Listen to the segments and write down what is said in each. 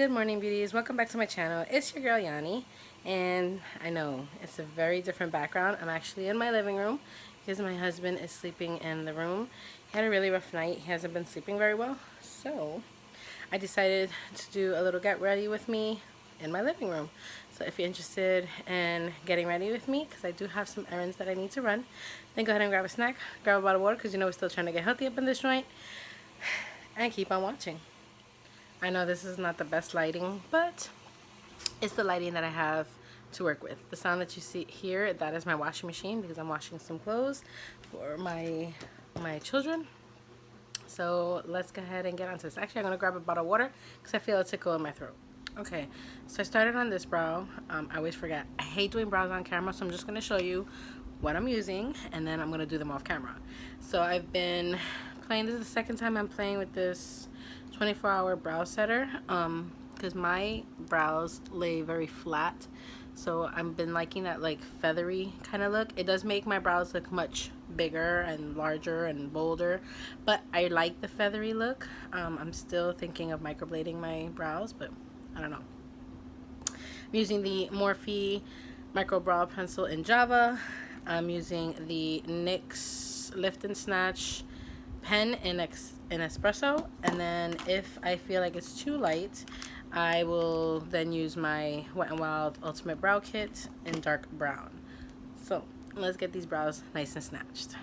Good morning, beauties. Welcome back to my channel. It's your girl Yanni, and I know it's a very different background. I'm actually in my living room because my husband is sleeping in the room. He had a really rough night. He hasn't been sleeping very well, so I decided to do a little get ready with me in my living room. So if you're interested in getting ready with me, because I do have some errands that I need to run, then go ahead and grab a snack, grab a bottle of water, because you know we're still trying to get healthy up in this joint, and keep on watching. I know this is not the best lighting, but it's the lighting that I have to work with. The sound that you see here, that is my washing machine because I'm washing some clothes for my children. So let's go ahead and get onto this. Actually, I'm gonna grab a bottle of water because I feel a tickle in my throat. Okay, so I started on this brow. I always forget. I hate doing brows on camera, so I'm just gonna show you what I'm using and then I'm gonna do them off camera. So I've been playing, this is the second time I'm playing with this 24-hour brow setter because my brows lay very flat, so I've been liking that like feathery kind of look. It does make my brows look much bigger and larger and bolder, but I like the feathery look. I'm still thinking of microblading my brows, but I don't know. I'm using the Morphe micro brow pencil in Java. I'm using the NYX Lift and Snatch pen in espresso, and then if I feel like it's too light, I will then use my Wet n Wild Ultimate Brow Kit in dark brown. So let's get these brows nice and snatched.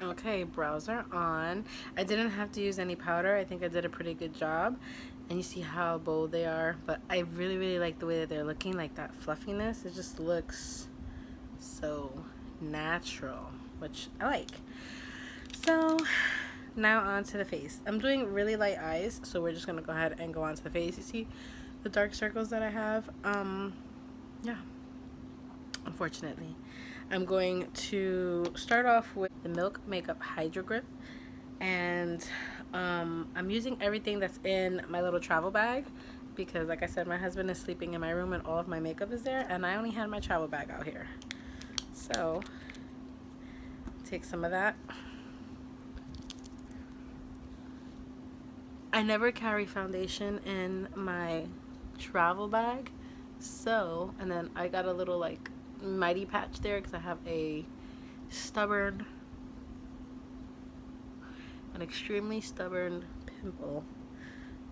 Okay, brows are on. I didn't have to use any powder. I think I did a pretty good job, and you see how bold they are, but I really like the way that they're looking, like that fluffiness. It just looks so natural, which I like. So now on to the face. I'm doing really light eyes, so we're just gonna go ahead and go on to the face. You see the dark circles that I have? Yeah, unfortunately. I'm going to start off with the Milk Makeup Hydro Grip, and I'm using everything that's in my little travel bag because, like I said, my husband is sleeping in my room and all of my makeup is there, and I only had my travel bag out here. So take some of that. I never carry foundation in my travel bag, so, and then I got a little like mighty patch there because I have an extremely stubborn pimple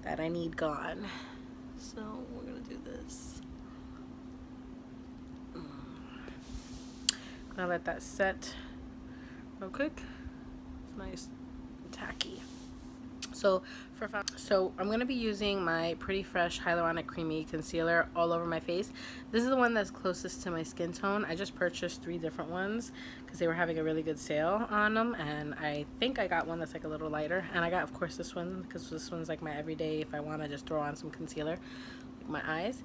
that I need gone. So we're gonna do this. Gonna let that set real quick. It's nice and tacky. So I'm going to be using my Pretty Fresh Hyaluronic Creamy Concealer all over my face. This is the one that's closest to my skin tone. I just purchased 3 different ones because they were having a really good sale on them, and I think I got one that's like a little lighter, and I got, of course, this one because this one's like my everyday if I want to just throw on some concealer like my eyes.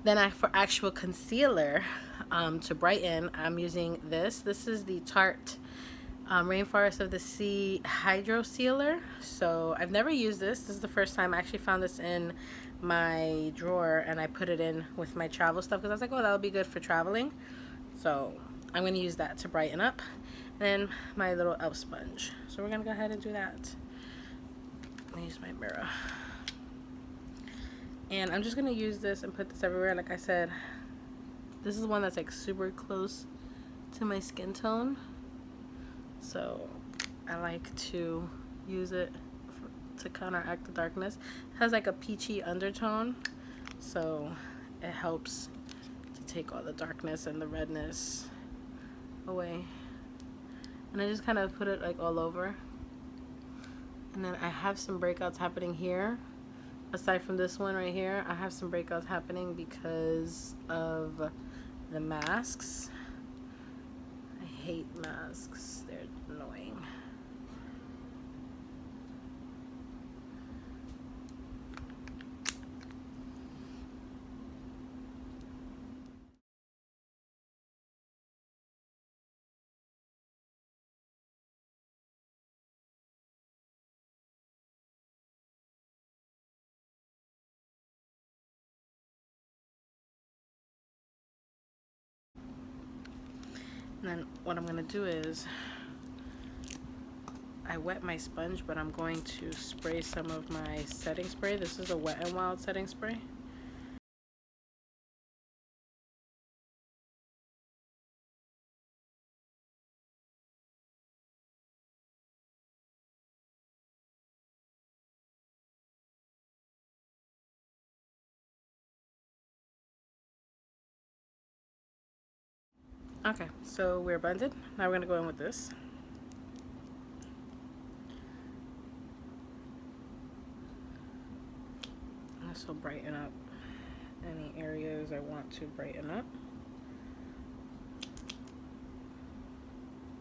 Then for actual concealer to brighten, I'm using this. This is the Tarte Rainforest of the Sea Hydro Sealer. So I've never used this. This is the first time. I actually found this in my drawer and I put it in with my travel stuff because I was like, oh, that'll be good for traveling. So I'm going to use that to brighten up. And then my little elf sponge. So we're going to go ahead and do that. Let me use my mirror. And I'm just going to use this and put this everywhere. Like I said, this is one that's like super close to my skin tone. So I like to use it to counteract the darkness. It has like a peachy undertone, so it helps to take all the darkness and the redness away. And I just kind of put it like all over. And then I have some breakouts happening here. Aside from this one right here, I have some breakouts happening because of the masks. I hate masks. They're annoying. And then what I'm going to do is I wet my sponge, but I'm going to spray some of my setting spray. This is a Wet n Wild setting spray. Okay, so we're blended. Now we're going to go in with this. This will brighten up any areas I want to brighten up.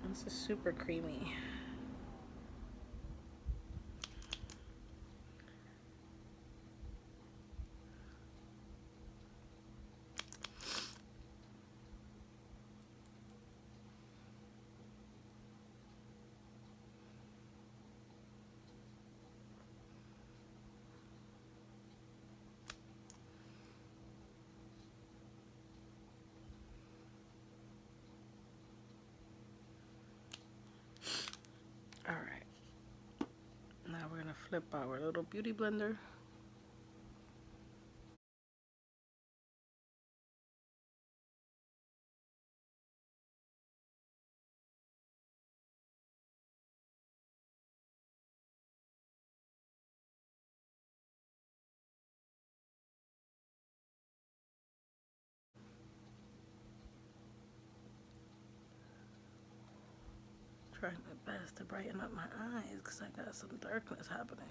This is super creamy. Alright, now we're going to flip our little beauty blender. Trying my best to brighten up my eyes because I got some darkness happening.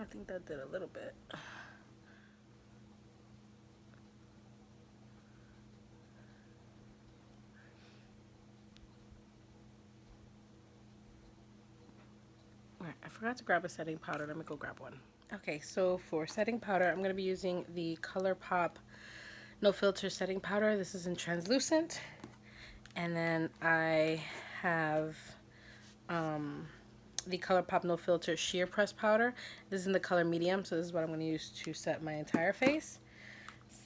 I think that did a little bit. Alright, I forgot to grab a setting powder. Let me go grab one. Okay, so for setting powder, I'm going to be using the ColourPop No Filter setting powder. This is in translucent. And then I have the ColourPop No Filter Sheer Press powder. This is in the color medium, so this is what I'm going to use to set my entire face.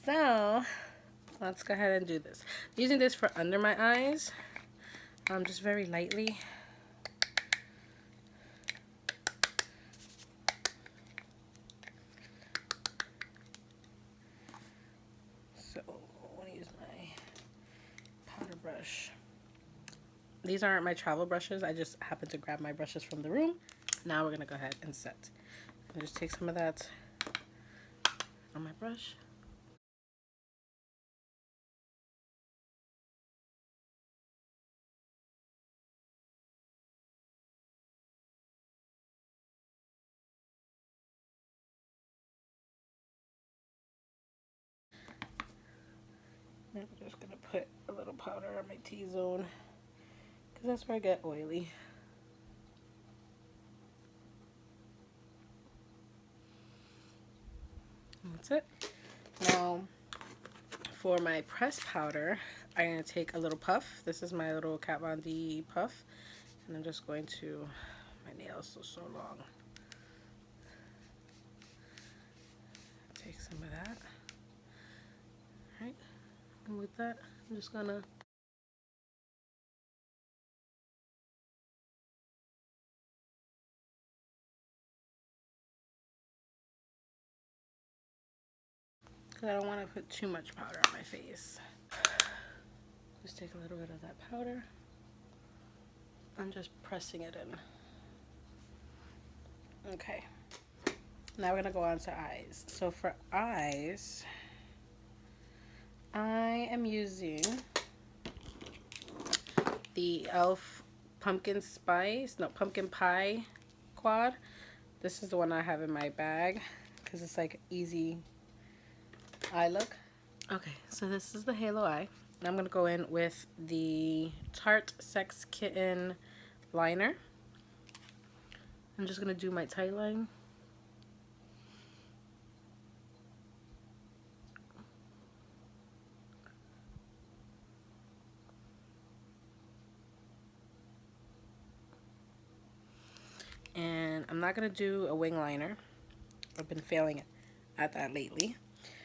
So let's go ahead and do this. I'm using this for under my eyes, just very lightly. So I want to use my powder brush. These aren't my travel brushes. I just happened to grab my brushes from the room. Now we're going to go ahead and set. And just take some of that on my brush. Now I'm just going to put a little powder on my T-zone because that's where I get oily. That's it. Now, for my press powder, I'm going to take a little puff. This is my little Kat Von D puff. And I'm just going to, my nails are so long. Take some of that. Alright, and with that, I'm just going to because I don't want to put too much powder on my face. Just take a little bit of that powder. I'm just pressing it in. Okay. Now we're going to go on to eyes. So for eyes, I am using the e.l.f. pumpkin pie quad. This is the one I have in my bag because it's like easy eye look. Okay, so this is the halo eye. I'm going to go in with the Tarte Sex Kitten liner. I'm just going to do my tight line. And I'm not going to do a wing liner. I've been failing at that lately.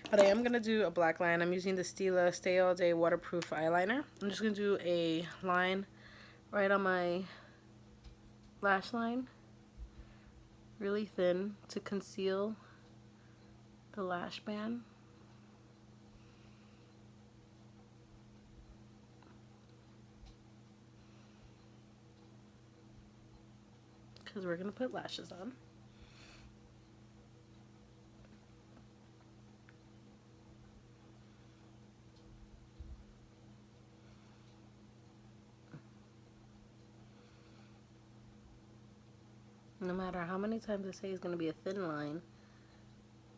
But I am going to do a black line. I'm using the Stila Stay All Day Waterproof Eyeliner. I'm just going to do a line right on my lash line really thin to conceal the lash band. Because we're going to put lashes on. No matter how many times I say it's going to be a thin line,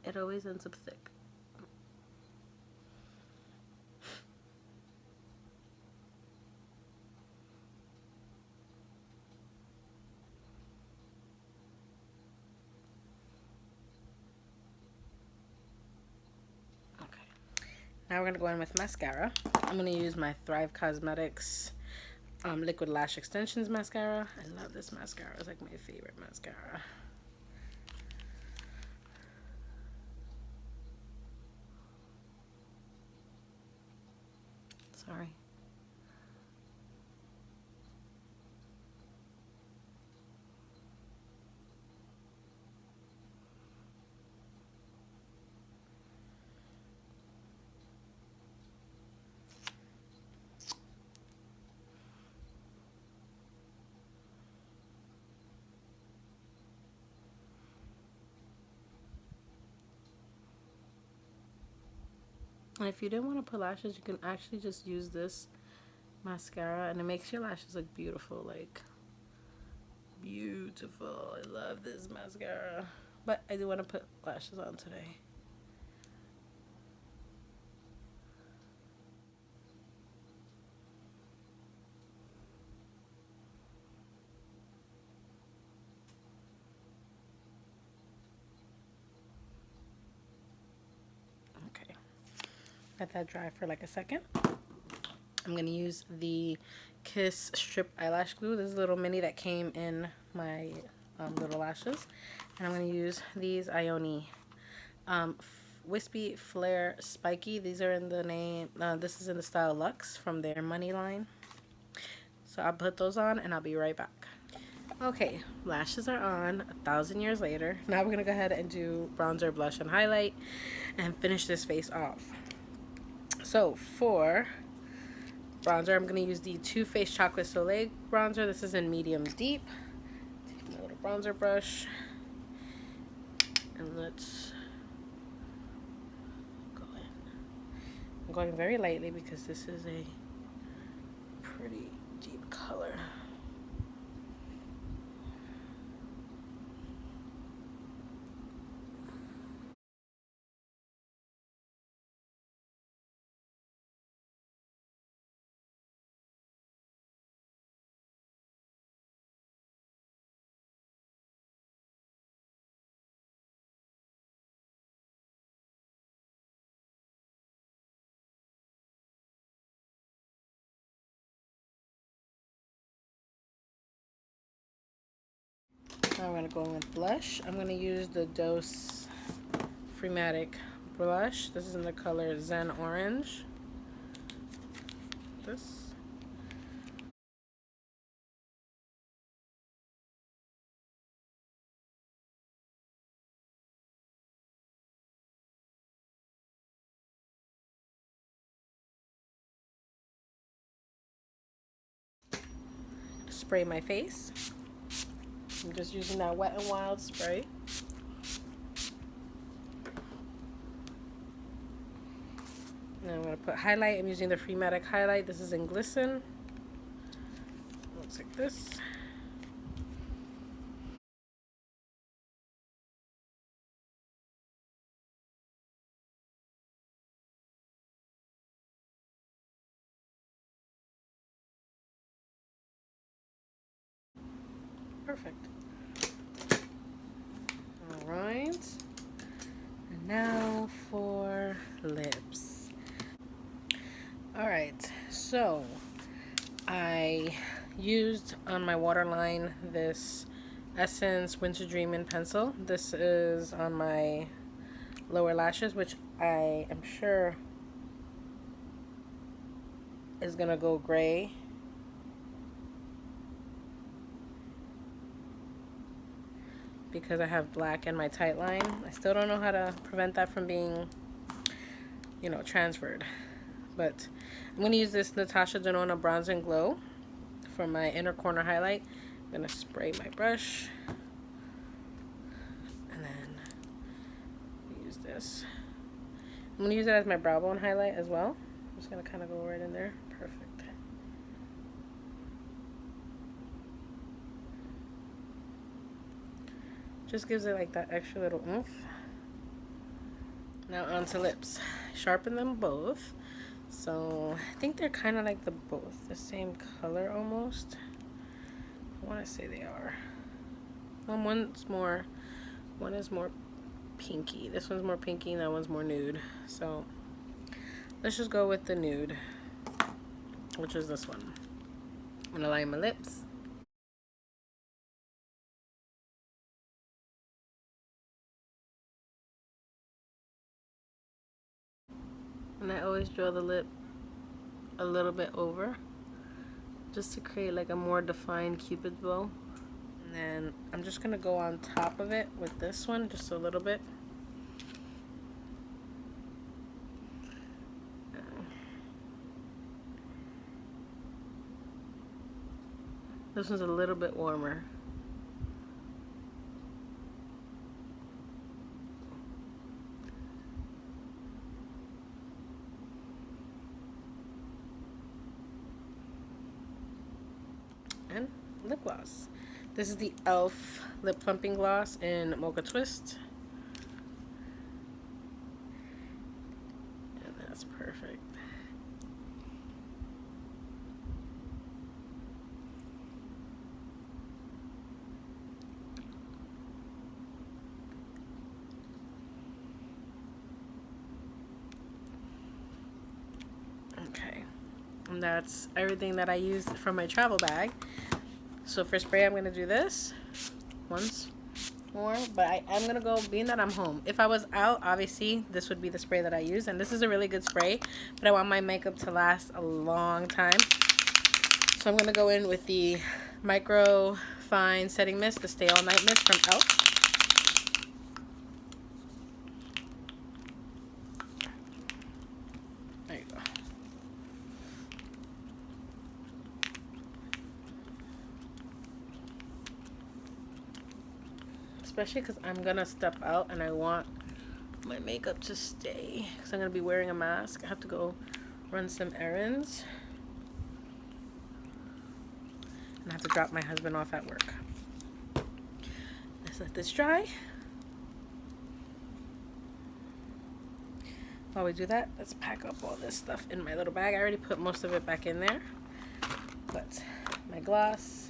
it always ends up thick. Okay. Now we're going to go in with mascara. I'm going to use my Thrive Cosmetics Liquid Lash Extensions mascara. I love this mascara. It's like my favorite mascara. Sorry. And if you didn't want to put lashes, you can actually just use this mascara and it makes your lashes look beautiful. Like, beautiful. I love this mascara. But I do want to put lashes on today. Okay. Let that dry for like a second. I'm going to use the Kiss Strip Eyelash Glue. This is a little mini that came in my little lashes. And I'm going to use these Ioni Wispy Flare Spiky. These are in the name, this is in the style Luxe from their Money line. So I'll put those on and I'll be right back. Okay, lashes are on 1,000 years later. Now we're going to go ahead and do bronzer, blush, and highlight and finish this face off. So for bronzer, I'm going to use the Too Faced Chocolate Soleil bronzer. This is in medium deep. Take my little bronzer brush and let's go in. I'm going very lightly because this is a pretty deep color. Now I'm going to go in with blush. I'm going to use the Dose Freematic blush. This is in the color Zen Orange. This. Spray my face. I'm just using that Wet n Wild spray. Now I'm going to put highlight. I'm using the Freematic highlight. This is in Glisten. Looks like this. Perfect. Alright. And now for lips. Alright, so I used on my waterline this Essence Winter Dreamin' pencil. This is on my lower lashes, which I am sure is gonna go gray. because I have black in my tight line. I still don't know how to prevent that from being, you know, transferred. But I'm going to use this Natasha Denona Bronze and Glow for my inner corner highlight. I'm going to spray my brush. And then use this. I'm going to use it as my brow bone highlight as well. I'm just going to kind of go right in there. Perfect. Just gives it like that extra little oomph. Now onto lips. Sharpen them both. So I think they're kind of like both the same color almost. I want to say they are. Well, one is more pinky. This one's more pinky and that one's more nude. So let's just go with the nude, which is this one. I'm gonna line my lips. And I always draw the lip a little bit over, just to create like a more defined cupid's bow. And then I'm just gonna go on top of it with this one, just a little bit. This one's a little bit warmer. And lip gloss. This is the e.l.f. lip plumping gloss in Mocha Twist. And that's perfect. Okay. And that's everything that I used from my travel bag. So for spray, I'm going to do this once more, but I'm going to go, being that I'm home. If I was out, obviously, this would be the spray that I use, and this is a really good spray, but I want my makeup to last a long time. So I'm going to go in with the Micro Fine Setting Mist, the Stay All Night Mist from e.l.f. There you go. Especially because I'm gonna step out and I want my makeup to stay, because I'm gonna be wearing a mask. I have to go run some errands and I have to drop my husband off at work. Let's let this dry. While we do that, let's pack up all this stuff in my little bag. I already put most of it back in there, but my gloss,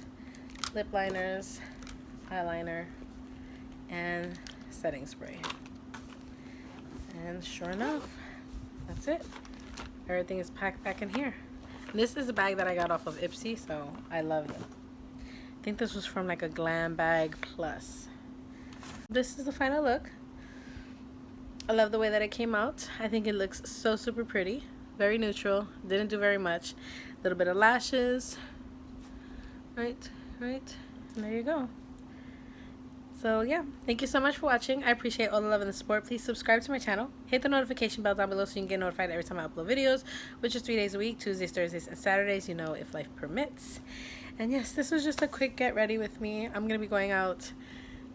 lip liners, eyeliner, and setting spray. And sure enough, that's it. Everything is packed back in here. And this is a bag that I got off of Ipsy, so I love it. I think this was from like a Glam Bag Plus. This is the final look. I love the way that it came out. I think it looks so super pretty. Very neutral. Didn't do very much. A little bit of lashes. Right. And there you go. So yeah, thank you so much for watching. I appreciate all the love and the support. Please subscribe to my channel. Hit the notification bell down below so you can get notified every time I upload videos, which is 3 days a week, Tuesdays, Thursdays, and Saturdays, you know, if life permits. And yes, this was just a quick get ready with me. I'm going to be going out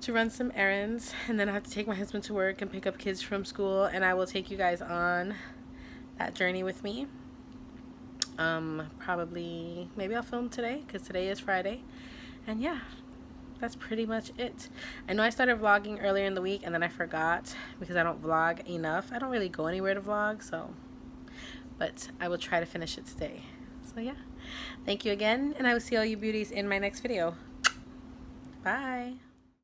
to run some errands, and then I have to take my husband to work and pick up kids from school, and I will take you guys on that journey with me. Probably, maybe I'll film today, because today is Friday. And yeah, that's pretty much it. I know I started vlogging earlier in the week and then I forgot because I don't vlog enough. I don't really go anywhere to vlog, so, but I will try to finish it today. So yeah, thank you again, and I will see all you beauties in my next video. Bye.